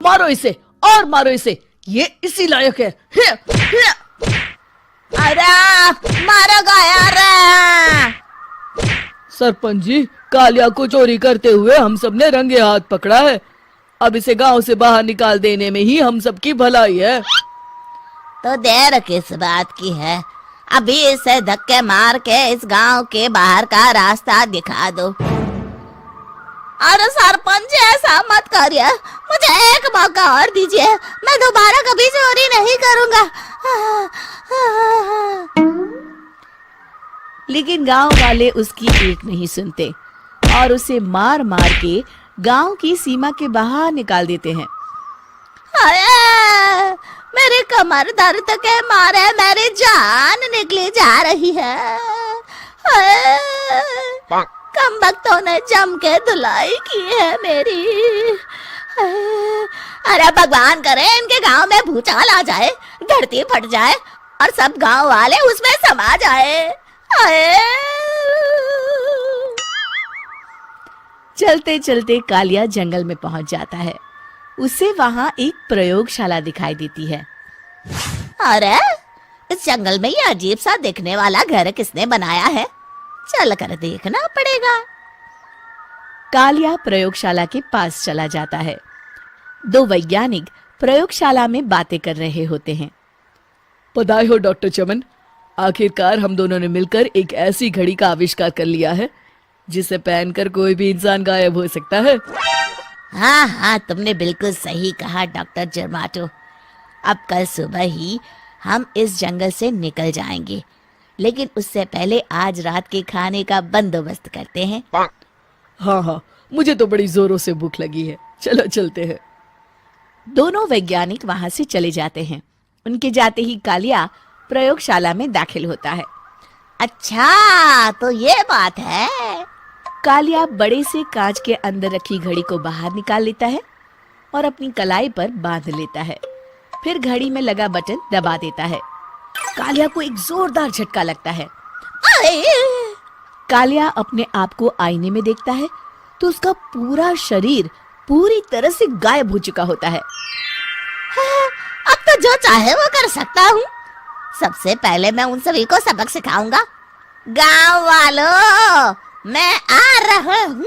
मारो इसे और मारो इसे, ये इसी लायक है। अरे मारो यार। सरपंच जी, कालिया को चोरी करते हुए हम सब ने रंगे हाथ पकड़ा है। अब इसे गांव से बाहर निकाल देने में ही हम सबकी भलाई है। तो देर किस बात की है, अभी इसे धक्के मार के इस गांव के बाहर का रास्ता दिखा दो। अरे सरपंच जी, ऐसा मत करिए, मुझे एक मौका और दीजिए, मैं दोबारा कभी चोरी नहीं करूंगा। लेकिन गांव वाले उसकी एक नहीं सुनते और उसे मार मार के गांव की सीमा के बाहर निकाल देते हैं। मेरी कमर दर्द के मारे मेरी जान निकली जा रही है। कम वक्तों ने जम के धुलाई की है मेरी। अरे भगवान करे इनके गांव में भूचाल आ जाए, धरती फट जाए और सब गांव वाले उसमें समा जाए। चलते चलते कालिया जंगल में पहुंच जाता है। उसे वहां एक प्रयोगशाला दिखाई देती है। अरे इस जंगल में ये अजीब सा दिखने वाला घर किसने बनाया है, चल कर देखना पड़ेगा। कालिया प्रयोगशाला के पास चला जाता है। दो वैज्ञानिक प्रयोगशाला में बातें कर रहे होते हैं। बधाई हो डॉक्टर चमन, आखिरकार हम दोनों ने मिलकर एक ऐसी घड़ी का आविष्कार कर लिया है जिसे पहनकर कोई भी इंसान गायब हो सकता है। हाँ हाँ, तुमने बिल्कुल सही कहा डॉक्टर जर्माटो। अब कल सुबह ही हम इस जंगल से निकल जाएंगे, लेकिन उससे पहले आज रात के खाने का बंदोबस्त करते हैं। हाँ हाँ, मुझे तो बड़ी जोरों से भूख लगी है, चलो चलते हैं। दोनों वैज्ञानिक वहां से चले जाते हैं। उनके जाते ही कालिया प्रयोगशाला में दाखिल होता है। अच्छा तो ये बात है। कालिया बड़े से कांच के अंदर रखी घड़ी को बाहर निकाल लेता है और अपनी कलाई पर बांध लेता है। फिर घड़ी में लगा बटन दबा देता है। कालिया को एक जोरदार झटका लगता है। कालिया अपने आप को आईने में देखता है तो उसका पूरा शरीर पूरी तरह से गायब हो चुका होता है। अब तो जो चाहे वो कर सकता हूँ। सबसे पहले मैं उन सभी को सबक सिखाऊंगा। गांव वालों, मैं आ रहा हूँ।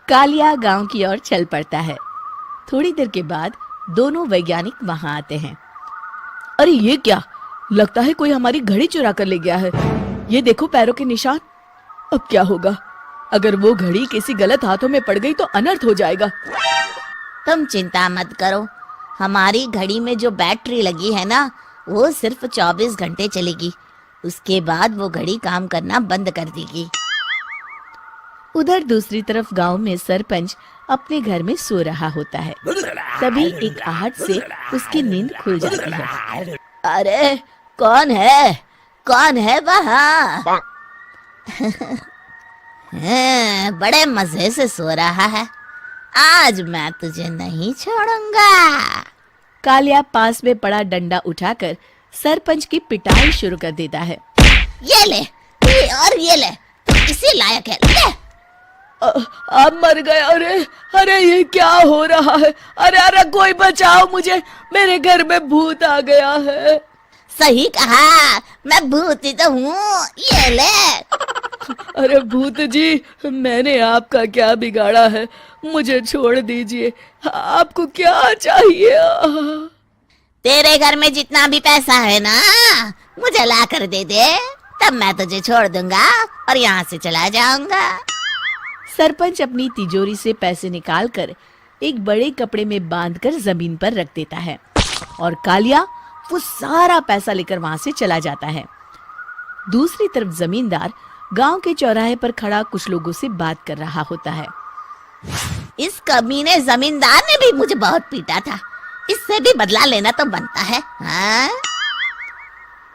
कालिया गांव की ओर चल पड़ता है। थोड़ी देर के बाद दोनों वैज्ञानिक वहां आते हैं। अरे ये क्या, लगता है कोई हमारी घड़ी चुरा कर ले गया है। ये देखो पैरों के निशान। अब क्या होगा, अगर वो घड़ी किसी गलत हाथों में पड़ गई तो अनर्थ हो जाएगा। तुम चिंता मत करो, हमारी घड़ी में जो बैटरी लगी है ना, वो सिर्फ 24 घंटे चलेगी। उसके बाद वो घड़ी काम करना बंद कर देगी। उधर दूसरी तरफ गांव में सरपंच अपने घर में सो रहा होता है। तभी एक आहट से उसकी नींद खुल जाती है। अरे कौन है वहाँ? बड़े मजे से सो रहा है, आज मैं तुझे नहीं छोड़ूंगा। कालिया पास में पड़ा डंडा उठाकर सरपंच की पिटाई शुरू कर देता है। ये ले, ये ले, तू इसी लायक है, ले। आप मर गए। अरे अरे ये क्या हो रहा है? अरे अरे कोई बचाओ मुझे, मेरे घर में भूत आ गया है। सही कहा, मैं भूत ही तो हूँ, ये ले। अरे भूत जी, मैंने आपका क्या बिगाड़ा है, मुझे छोड़ दीजिए। आपको क्या चाहिए? तेरे घर में जितना भी पैसा है ना, मुझे ला कर दे दे, तब मैं तुझे छोड़ दूंगा और यहाँ से चला जाऊंगा। सरपंच अपनी तिजोरी से पैसे निकालकर एक बड़े कपड़े में बांधकर जमीन पर रख देता है और कालिया वो सारा पैसा लेकर वहां से चला जाता है। दूसरी तरफ जमींदार गांव के चौराहे पर खड़ा कुछ लोगों से बात कर रहा होता है। इस कमीने जमींदार ने भी मुझे बहुत पीटा था, इससे भी बदला लेना तो बनता है। हाँ?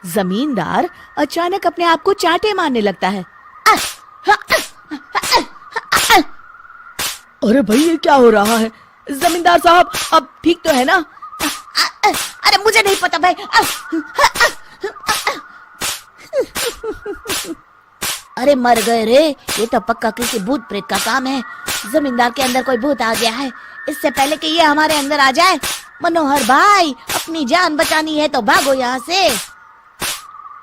जमींदार अचानक अपने आप को चांटे मारने लगता है। अरे भाई ये क्या हो रहा है? जमींदार साहब अब ठीक तो है ना? अरे मुझे नहीं पता भाई। अरे मर गए रे, ये तो पक्का किसी भूत प्रेत का काम है। जमींदार के अंदर कोई भूत आ गया है। इससे पहले कि ये हमारे अंदर आ जाए, मनोहर भाई अपनी जान बचानी है तो भागो यहाँ से।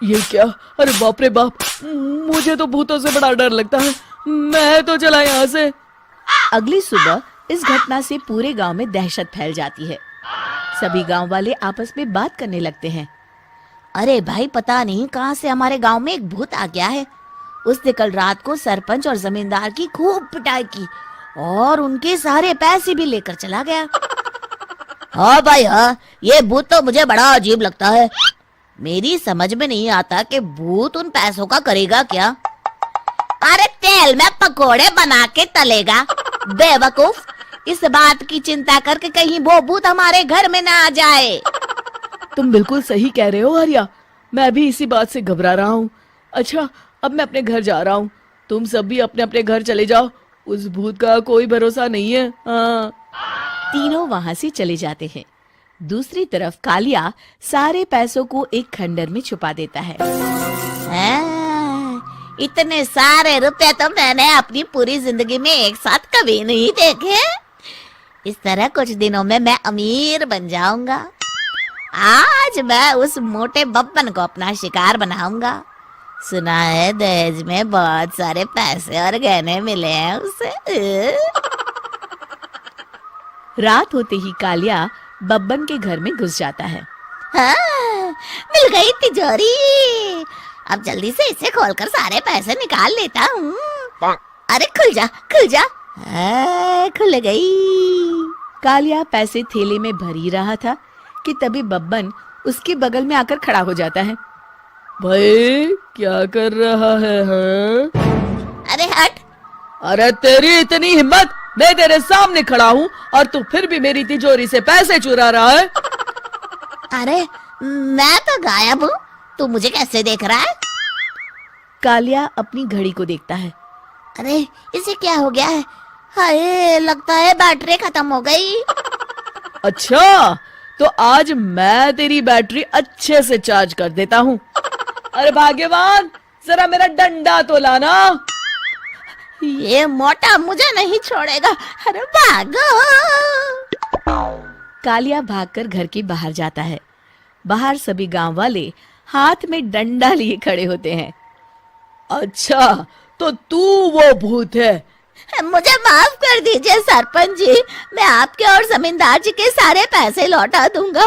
ये क्या? अरे बाप रे बाप, मुझे तो भूतों से बड़ा डर लगता है। मैं तो चला यहाँ से। अगली सुबह इस घटना से पूरे गांव में दहशत फैल जाती है। सभी गांव वाले आपस में बात करने लगते हैं। अरे भाई, पता नहीं कहाँ से हमारे गांव में एक भूत आ गया है। उसने कल रात को सरपंच और जमींदार की खूब पिटाई की और उनके सारे पैसे भी लेकर चला गया। हाँ भाई हाँ, ये भूत तो मुझे बड़ा अजीब लगता है। मेरी समझ में नहीं आता कि भूत उन पैसों का करेगा क्या। अरे तेल में पकोड़े बना के तलेगा बेवकूफ। इस बात की चिंता करके कहीं वो भूत हमारे घर में ना आ जाए। तुम बिल्कुल सही कह रहे हो आर्या, मैं भी इसी बात से घबरा रहा हूँ। अच्छा, अब मैं अपने घर जा रहा हूँ। तुम सब भी अपने अपने घर चले जाओ, उस भूत का कोई भरोसा नहीं है। हाँ। तीनों वहां से चले जाते हैं। दूसरी तरफ कालिया सारे पैसों को एक खंडर में छुपा देता है। इतने सारे रुपए तो मैंने अपनी पूरी जिंदगी में एक साथ कभी नहीं देखे। इस तरह कुछ दिनों में मैं अमीर बन जाऊंगा। आज मैं उस मोटे बब्बन को अपना शिकार बनाऊंगा। सुना है दहेज में बहुत सारे पैसे और गहने मिले हैं उसे। रात होते ही कालिया बब्बन के घर में घुस जाता है। हाँ, मिल गई तिजोरी। अब जल्दी से इसे खोलकर सारे पैसे निकाल लेता हूँ। अरे खुल जा खुल जा। खुल गई। कालिया पैसे थैले में भर ही रहा था कि तभी बब्बन उसके बगल में आकर खड़ा हो जाता है। भाई क्या कर रहा है? हाँ? अरे हट। अरे तेरी इतनी हिम्मत, मैं तेरे सामने खड़ा हूँ और तू फिर भी मेरी तिजोरी से पैसे चुरा रहा है। अरे मैं तो गायब हूँ, तू मुझे कैसे देख रहा है? कालिया अपनी घड़ी को देखता है। अरे इसे क्या हो गया है? हाय, लगता है बैटरी खत्म हो गई। अच्छा, तो आज मैं तेरी बैटरी अच्छे से चार्ज कर देता हूँ। अरे भाग्यवान, जरा मेरा डंडा तो लाना। ये मोटा मुझे नहीं छोड़ेगा। अरे भागो। कालिया भागकर घर के बाहर जाता है। बाहर सभी गांव वाले हाथ में डंडा लिए खड़े होते हैं। अच्छा, तो तू वो भूत है? मुझे माफ कर दीजिए सरपंच जी, मैं आपके और जमींदार जी के सारे पैसे लौटा दूंगा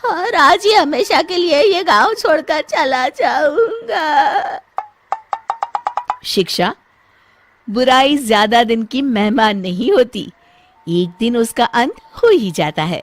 और आज ही हमेशा के लिए ये गांव छोड़कर चला जाऊंगा। शिक्षा, बुराई ज्यादा दिन की मेहमान नहीं होती, एक दिन उसका अंत हो ही जाता है।